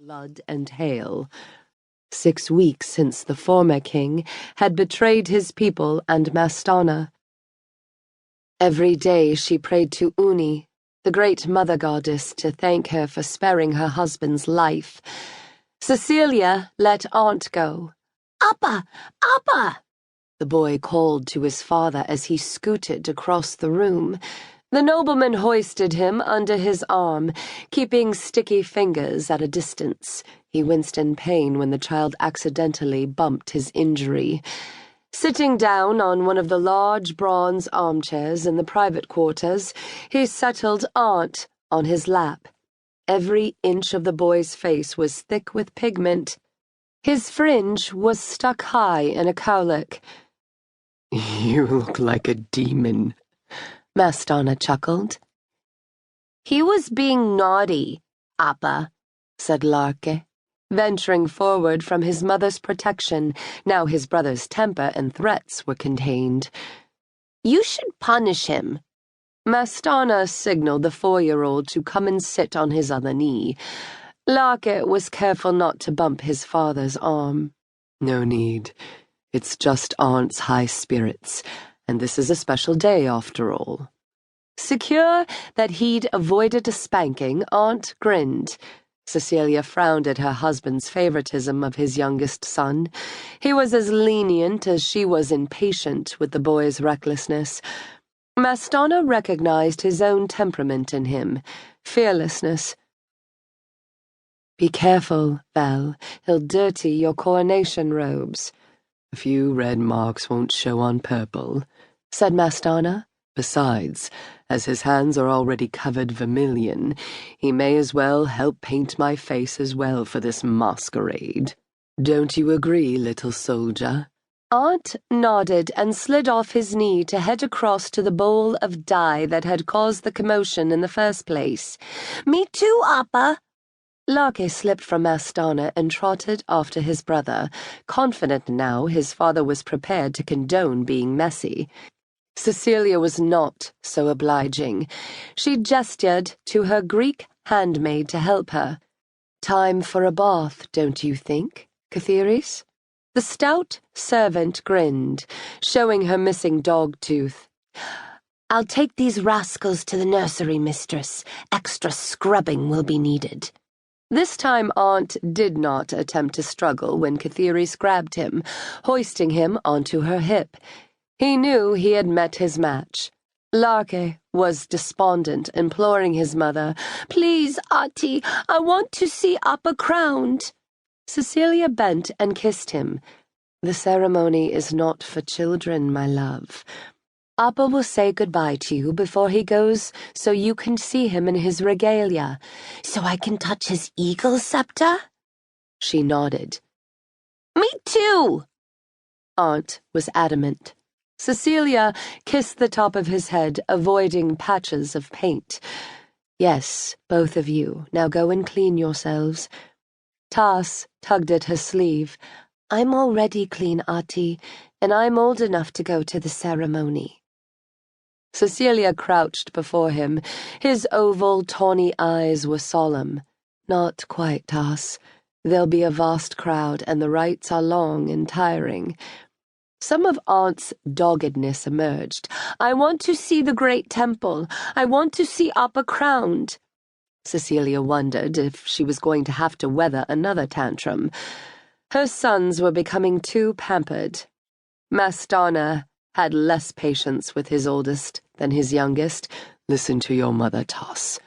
blood and hail. 6 weeks since the former king had betrayed his people and Mastana. Every day she prayed to Uni, the great mother goddess, to thank her for sparing her husband's life. Caecilia let Aunt go. "Appa! Appa!" the boy called to his father as he scooted across the room. The nobleman hoisted him under his arm, keeping sticky fingers at a distance. He winced in pain when the child accidentally bumped his injury. Sitting down on one of the large bronze armchairs in the private quarters, he settled Aunt on his lap. Every inch of the boy's face was thick with pigment. His fringe was stuck high in a cowlick. "You look like a demon," Mastana chuckled. "He was being naughty, Appa," said Larke, venturing forward from his mother's protection. Now his brother's temper and threats were contained. "You should punish him." Mastana signaled the 4-year-old to come and sit on his other knee. Larke was careful not to bump his father's arm. "No need. It's just Aunt's high spirits, and this is a special day after all." Secure that he'd avoided a spanking, Aunt grinned. Caecilia frowned at her husband's favoritism of his youngest son. He was as lenient as she was impatient with the boy's recklessness. Mastana recognized his own temperament in him, fearlessness. "Be careful, Belle. He'll dirty your coronation robes." "A few red marks won't show on purple," said Mastana. "Besides, as his hands are already covered vermilion, he may as well help paint my face as well for this masquerade. Don't you agree, little soldier?" Aunt nodded and slid off his knee to head across to the bowl of dye that had caused the commotion in the first place. "Me too, Appa." Larke slipped from Mastana and trotted after his brother, confident now his father was prepared to condone being messy. Caecilia was not so obliging. She gestured to her Greek handmaid to help her. "Time for a bath, don't you think, Caceres?" The stout servant grinned, showing her missing dog tooth. "I'll take these rascals to the nursery, mistress. Extra scrubbing will be needed." This time Aunt did not attempt to struggle when Caceres grabbed him, hoisting him onto her hip. He knew he had met his match. Larke was despondent, imploring his mother, "Please, Auntie, I want to see Appa crowned." Caecilia bent and kissed him. "The ceremony is not for children, my love. Appa will say goodbye to you before he goes so you can see him in his regalia." "So I can touch his eagle scepter?" She nodded. "Me too!" Aunt was adamant. Caecilia kissed the top of his head, avoiding patches of paint. "Yes, both of you. Now go and clean yourselves." Tas tugged at her sleeve. "I'm already clean, Auntie, and I'm old enough to go to the ceremony." Caecilia crouched before him. His oval, tawny eyes were solemn. "Not quite, Tas. There'll be a vast crowd, and the rites are long and tiring." Some of Aunt's doggedness emerged. "I want to see the great temple. I want to see Appa crowned." Caecilia wondered if she was going to have to weather another tantrum. Her sons were becoming too pampered. Mastana had less patience with his oldest than his youngest. "Listen to your mother, Tas."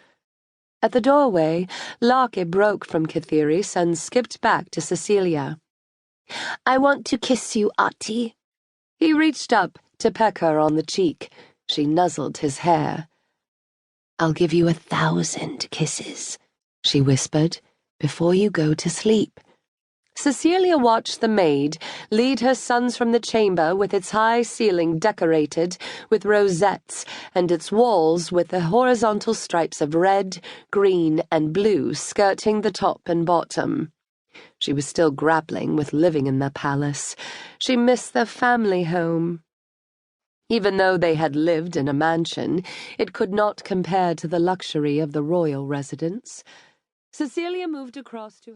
At the doorway, Larke broke from Caceres and skipped back to Caecilia. "I want to kiss you, Auntie." He reached up to peck her on the cheek. She nuzzled his hair. "I'll give you 1,000 kisses," she whispered, "before you go to sleep." Caecilia watched the maid lead her sons from the chamber with its high ceiling decorated with rosettes and its walls with the horizontal stripes of red, green, and blue skirting the top and bottom. She was still grappling with living in the palace. She missed their family home. Even though they had lived in a mansion, it could not compare to the luxury of the royal residence. Caecilia moved across to